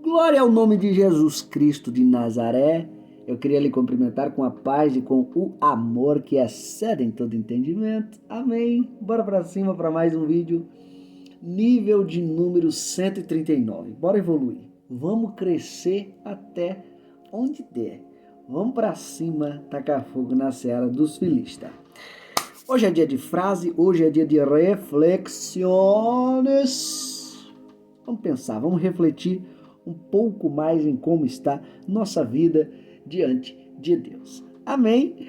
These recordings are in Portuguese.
Glória ao nome de Jesus Cristo de Nazaré. Eu queria lhe cumprimentar com a paz e com o amor que excede em todo entendimento. Amém. Bora pra cima para mais um vídeo. Nível de número 139. Bora evoluir. Vamos crescer até onde der. Vamos pra cima, tacar fogo na seara dos filistas. Hoje é dia de frase, hoje é dia de reflexões. Vamos pensar, vamos refletir um pouco mais em como está nossa vida diante de Deus. Amém?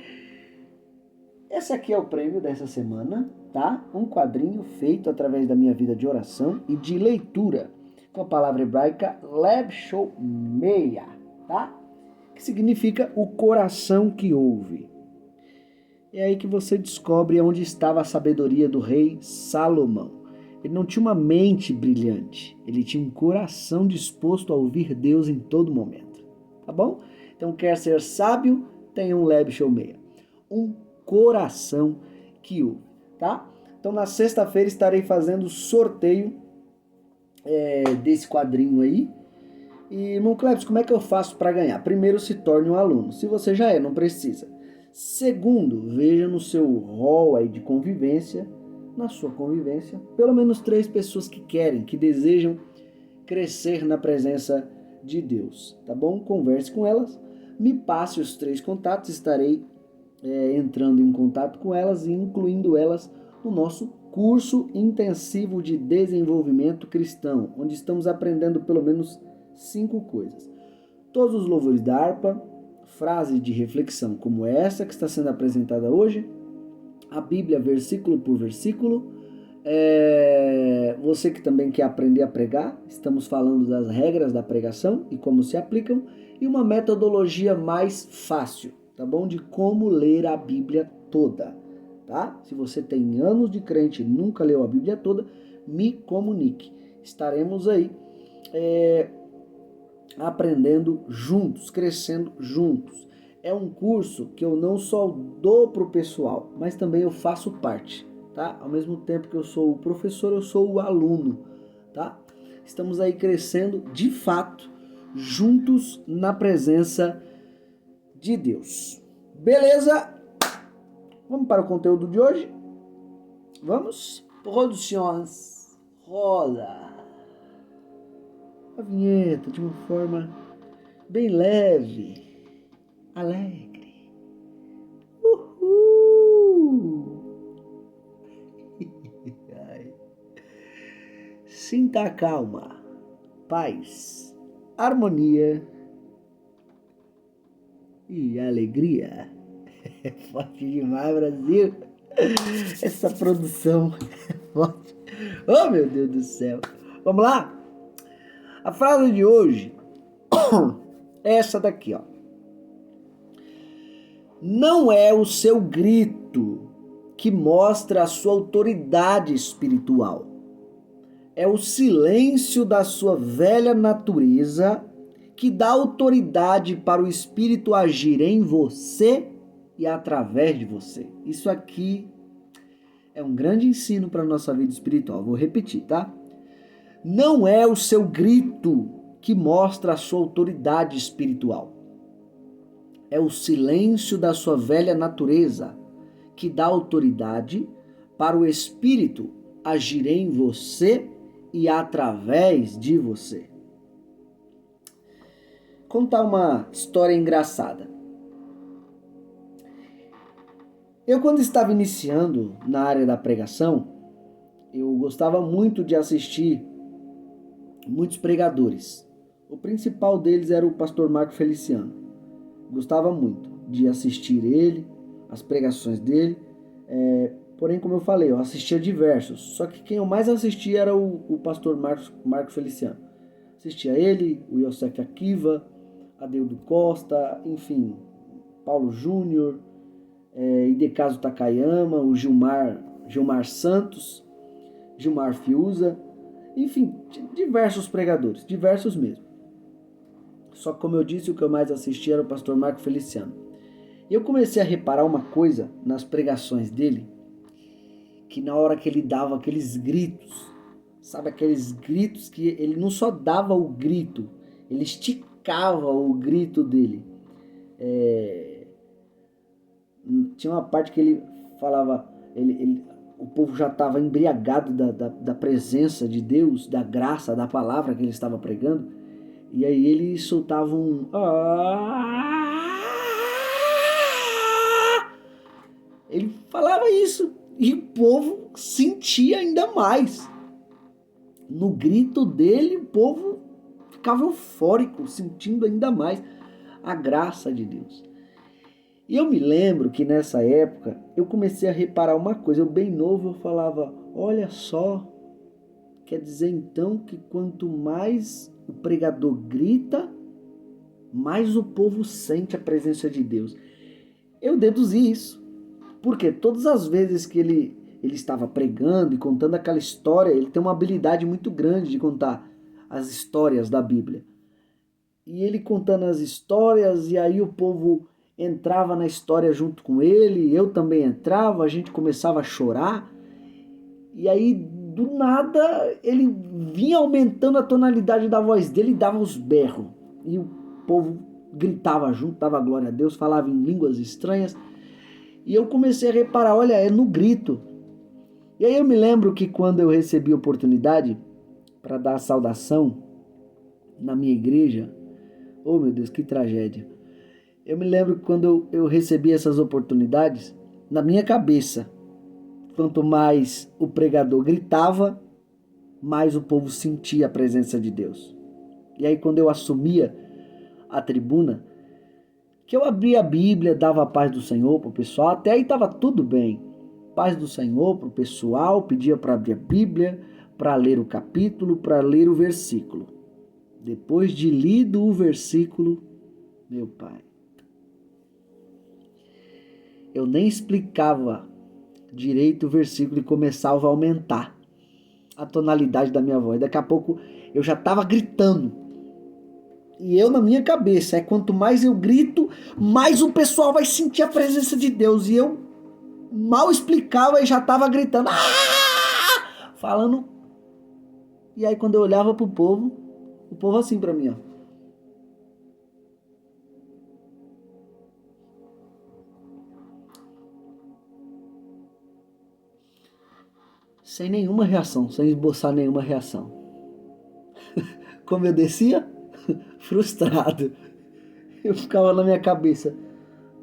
Esse aqui é o prêmio dessa semana, tá? Um quadrinho feito através da minha vida de oração e de leitura com a palavra hebraica Leb Shomeia, tá? Que significa o coração que ouve. É aí que você descobre onde estava a sabedoria do rei Salomão. Ele não tinha uma mente brilhante, ele tinha um coração disposto a ouvir Deus em todo momento. Tá bom? Então, quer ser sábio, tenha um Leb Shomeia. Um coração que ouve, tá? Então, na sexta-feira estarei fazendo sorteio desse quadrinho aí. E, irmão Cleves, como é que eu faço para ganhar? Primeiro, se torne um aluno. Se você já é, não precisa. Segundo, veja no seu rol aí de convivência, na sua convivência, pelo menos 3 pessoas que querem, que desejam crescer na presença de Deus, tá bom? Converse com elas, me passe os 3 contatos, estarei entrando em contato com elas e incluindo elas no nosso curso intensivo de desenvolvimento cristão, onde estamos aprendendo pelo menos 5 coisas. Todos os louvores da harpa, frase de reflexão como essa que está sendo apresentada hoje, a Bíblia versículo por versículo, você que também quer aprender a pregar, estamos falando das regras da pregação e como se aplicam, e uma metodologia mais fácil, tá bom? De como ler a Bíblia toda, tá? Se você tem anos de crente e nunca leu a Bíblia toda, me comunique. Estaremos aí aprendendo juntos, crescendo juntos. É um curso que eu não só dou para o pessoal, mas também eu faço parte, tá? Ao mesmo tempo que eu sou o professor, eu sou o aluno, tá? Estamos aí crescendo de fato, juntos na presença de Deus. Beleza? Vamos para o conteúdo de hoje? Vamos? Produções. Roda a vinheta de uma forma bem leve, alegre. Uhul! Sinta a calma, paz, harmonia e alegria. É forte demais, Brasil. Essa produção é forte. Oh, meu Deus do céu. Vamos lá? A frase de hoje é essa daqui, ó. Não é o seu grito que mostra a sua autoridade espiritual. É o silêncio da sua velha natureza que dá autoridade para o Espírito agir em você e através de você. Isso aqui é um grande ensino para a nossa vida espiritual. Vou repetir, tá? Não é o seu grito que mostra a sua autoridade espiritual. É o silêncio da sua velha natureza que dá autoridade para o Espírito agir em você e através de você. Contar uma história engraçada. Eu, quando estava iniciando na área da pregação, eu gostava muito de assistir muitos pregadores. O principal deles era o pastor Marco Feliciano. Gostava muito de assistir ele, as pregações dele. Porém, como eu falei, eu assistia diversos. Só que quem eu mais assistia era o pastor Marco Feliciano. Assistia ele, o Yosef Akiva, Adeudo Costa, enfim, Paulo Júnior, Idecaso Takayama, o Gilmar Santos, Gilmar Fiuza, enfim, diversos pregadores, diversos mesmo. Só que, como eu disse, o que eu mais assistia era o pastor Marco Feliciano. E eu comecei a reparar uma coisa nas pregações dele, que na hora que ele dava aqueles gritos, sabe, aqueles gritos que ele não só dava o grito, ele esticava o grito dele. Tinha uma parte que ele falava, o povo já estava embriagado da presença de Deus, da graça, da palavra que ele estava pregando, e aí ele soltava um... Ele falava isso, e o povo sentia ainda mais. No grito dele, o povo ficava eufórico, sentindo ainda mais a graça de Deus. E eu me lembro que nessa época eu comecei a reparar uma coisa. Eu bem novo, eu falava, olha só, quer dizer então que quanto mais o pregador grita, mais o povo sente a presença de Deus. Eu deduzi isso, porque todas as vezes que ele estava pregando e contando aquela história, ele tem uma habilidade muito grande de contar as histórias da Bíblia. E ele contando as histórias, e aí o povo entrava na história junto com ele, eu também entrava, a gente começava a chorar, e aí do nada ele vinha aumentando a tonalidade da voz dele e dava os berros, e o povo gritava junto, dava glória a Deus, falava em línguas estranhas, e eu comecei a reparar, olha, é no grito. E aí eu me lembro que quando eu recebi a oportunidade para dar a saudação na minha igreja, oh meu Deus, que tragédia. Eu me lembro que quando eu recebi essas oportunidades, na minha cabeça, quanto mais o pregador gritava, mais o povo sentia a presença de Deus. E aí quando eu assumia a tribuna, que eu abria a Bíblia, dava a paz do Senhor para o pessoal, até aí estava tudo bem. Paz do Senhor para o pessoal, pedia para abrir a Bíblia, para ler o capítulo, para ler o versículo. Depois de lido o versículo, meu pai, eu nem explicava direito o versículo e começava a aumentar a tonalidade da minha voz. Daqui a pouco eu já estava gritando. E eu na minha cabeça, quanto mais eu grito, mais o pessoal vai sentir a presença de Deus. E eu mal explicava e já estava gritando. Falando. E aí quando eu olhava pro povo, o povo assim para mim, ó. Sem nenhuma reação, sem esboçar nenhuma reação. Como eu descia? Frustrado. Eu ficava na minha cabeça.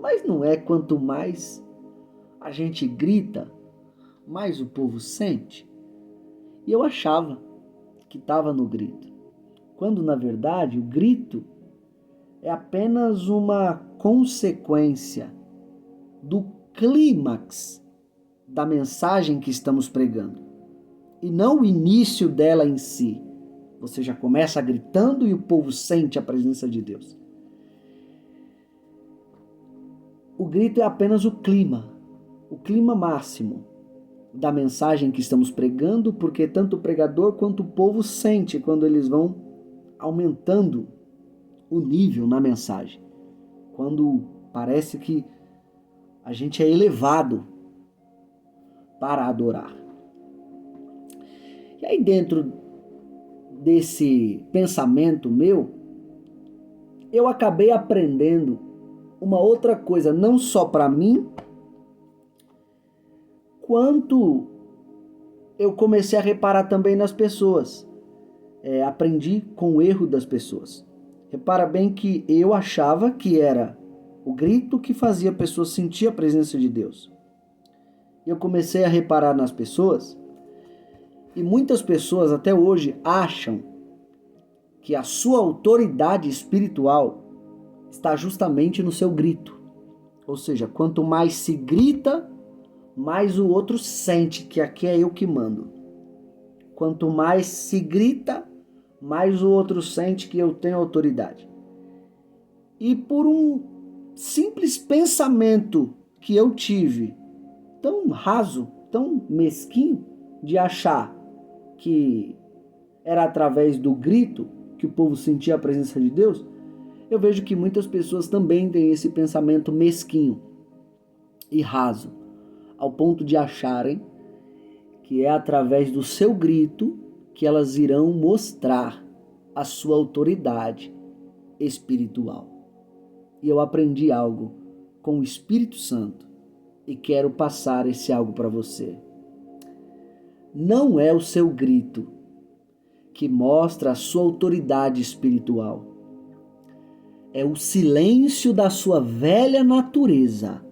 Mas não é quanto mais a gente grita, mais o povo sente? E eu achava que estava no grito. Quando na verdade o grito é apenas uma consequência do clímax da mensagem que estamos pregando, e não o início dela em si. Você já começa gritando e o povo sente a presença de Deus. O grito é apenas o clima máximo da mensagem que estamos pregando, porque tanto o pregador quanto o povo sente quando eles vão aumentando o nível na mensagem. Quando parece que a gente é elevado para adorar. E aí dentro desse pensamento meu, eu acabei aprendendo uma outra coisa, não só para mim, quanto eu comecei a reparar também nas pessoas. Aprendi com o erro das pessoas. Repara bem que eu achava que era o grito que fazia a pessoa sentir a presença de Deus. Eu comecei a reparar nas pessoas, e muitas pessoas até hoje acham que a sua autoridade espiritual está justamente no seu grito. Ou seja, quanto mais se grita, mais o outro sente que aqui é eu que mando. Quanto mais se grita, mais o outro sente que eu tenho autoridade. E por um simples pensamento que eu tive, tão raso, tão mesquinho, de achar que era através do grito que o povo sentia a presença de Deus, eu vejo que muitas pessoas também têm esse pensamento mesquinho e raso, ao ponto de acharem que é através do seu grito que elas irão mostrar a sua autoridade espiritual. E eu aprendi algo com o Espírito Santo e quero passar esse algo para você. Não é o seu grito que mostra a sua autoridade espiritual. É o silêncio da sua velha natureza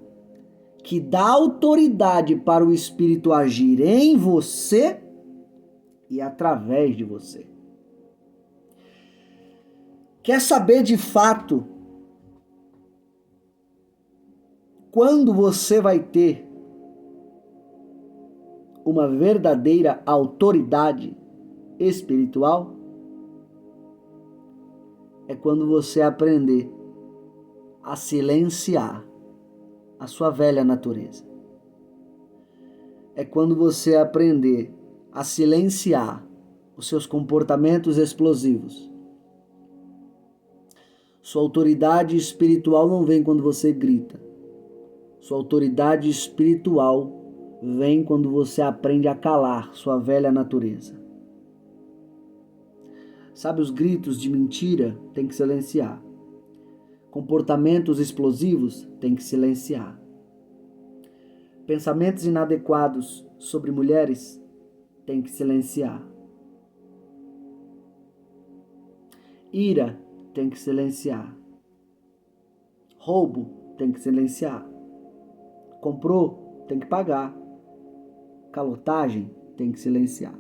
que dá autoridade para o Espírito agir em você e através de você. Quer saber de fato quando você vai ter uma verdadeira autoridade espiritual? É quando você aprender a silenciar a sua velha natureza. É quando você aprender a silenciar os seus comportamentos explosivos. Sua autoridade espiritual não vem quando você grita. Sua autoridade espiritual vem quando você aprende a calar sua velha natureza. Sabe, os gritos de mentira tem que silenciar. Comportamentos explosivos tem que silenciar. Pensamentos inadequados sobre mulheres tem que silenciar. Ira tem que silenciar. Roubo tem que silenciar. Comprou, tem que pagar. Calotagem tem que silenciar.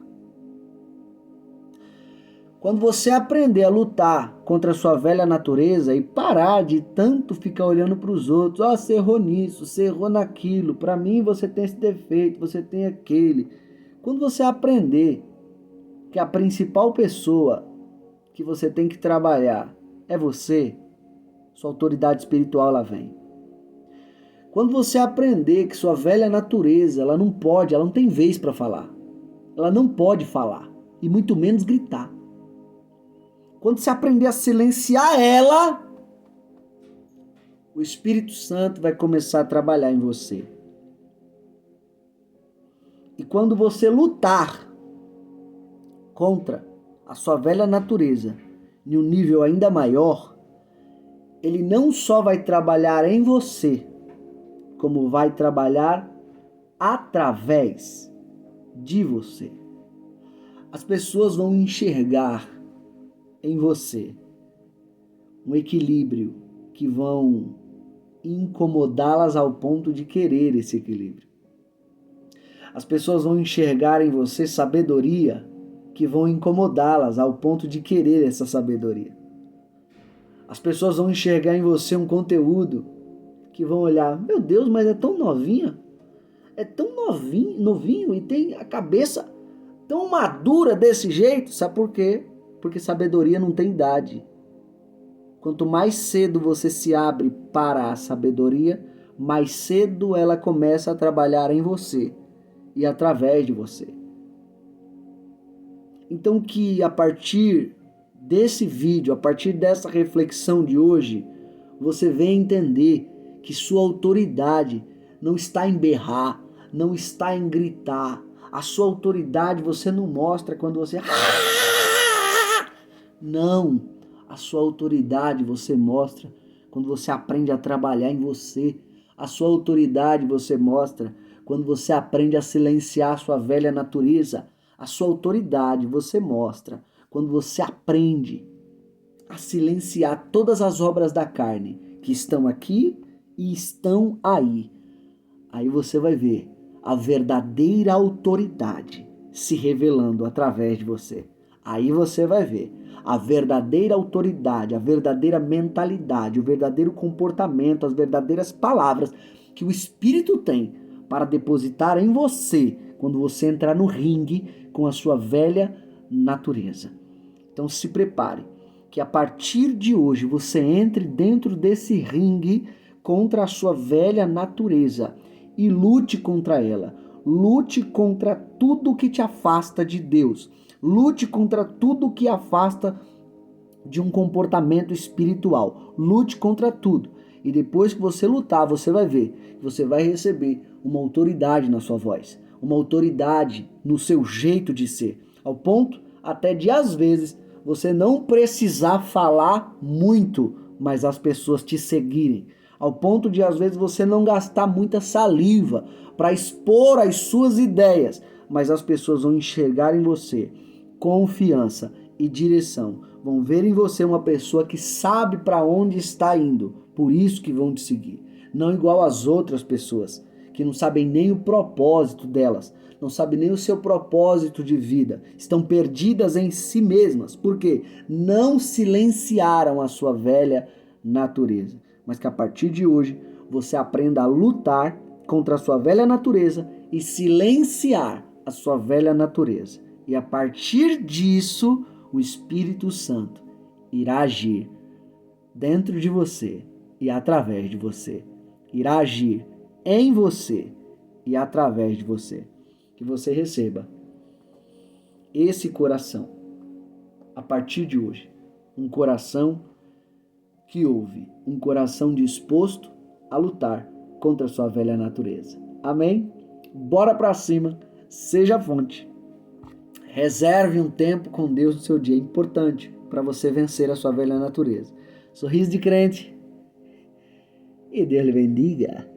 Quando você aprender a lutar contra a sua velha natureza e parar de tanto ficar olhando para os outros, você errou nisso, você errou naquilo, para mim você tem esse defeito, você tem aquele. Quando você aprender que a principal pessoa que você tem que trabalhar é você, sua autoridade espiritual ela vem. Quando você aprender que sua velha natureza, ela não tem vez para falar. Ela não pode falar, e muito menos gritar. Quando você aprender a silenciar ela, o Espírito Santo vai começar a trabalhar em você. E quando você lutar contra a sua velha natureza em um nível ainda maior, ele não só vai trabalhar em você, como vai trabalhar através de você. As pessoas vão enxergar em você um equilíbrio que vão incomodá-las ao ponto de querer esse equilíbrio. As pessoas vão enxergar em você sabedoria que vão incomodá-las ao ponto de querer essa sabedoria. As pessoas vão enxergar em você um conteúdo que vão olhar, meu Deus, mas é tão novinha, é tão novinho e tem a cabeça tão madura desse jeito. Sabe por quê? Porque sabedoria não tem idade. Quanto mais cedo você se abre para a sabedoria, mais cedo ela começa a trabalhar em você e através de você. Então que a partir desse vídeo, a partir dessa reflexão de hoje, você venha entender que sua autoridade não está em berrar, não está em gritar. A sua autoridade você não mostra quando você... Não, a sua autoridade você mostra quando você aprende a trabalhar em você. A sua autoridade você mostra quando você aprende a silenciar a sua velha natureza. A sua autoridade você mostra quando você aprende a silenciar todas as obras da carne que estão aqui e estão aí. Aí você vai ver a verdadeira autoridade se revelando através de você. Aí você vai ver a verdadeira autoridade, a verdadeira mentalidade, o verdadeiro comportamento, as verdadeiras palavras que o Espírito tem para depositar em você quando você entrar no ringue com a sua velha natureza. Então se prepare, que a partir de hoje você entre dentro desse ringue contra a sua velha natureza e lute contra ela. Lute contra tudo que te afasta de Deus. Lute contra tudo que afasta de um comportamento espiritual. Lute contra tudo. E depois que você lutar, você vai ver que você vai receber uma autoridade na sua voz, uma autoridade no seu jeito de ser, ao ponto até de, às vezes, você não precisar falar muito, mas as pessoas te seguirem. Ao ponto de, às vezes, você não gastar muita saliva para expor as suas ideias, mas as pessoas vão enxergar em você confiança e direção. Vão ver em você uma pessoa que sabe para onde está indo, por isso que vão te seguir. Não igual às outras pessoas, que não sabem nem o propósito delas, não sabem nem o seu propósito de vida, estão perdidas em si mesmas, porque não silenciaram a sua velha natureza. Mas que a partir de hoje você aprenda a lutar contra a sua velha natureza e silenciar a sua velha natureza. E a partir disso, o Espírito Santo irá agir dentro de você e através de você. Irá agir em você e através de você. Que você receba esse coração, a partir de hoje. Um coração que ouve, um coração disposto a lutar contra a sua velha natureza. Amém? Bora pra cima, seja fonte. Reserve um tempo com Deus no seu dia, é importante para você vencer a sua velha natureza. Sorriso de crente e Deus lhe bendiga.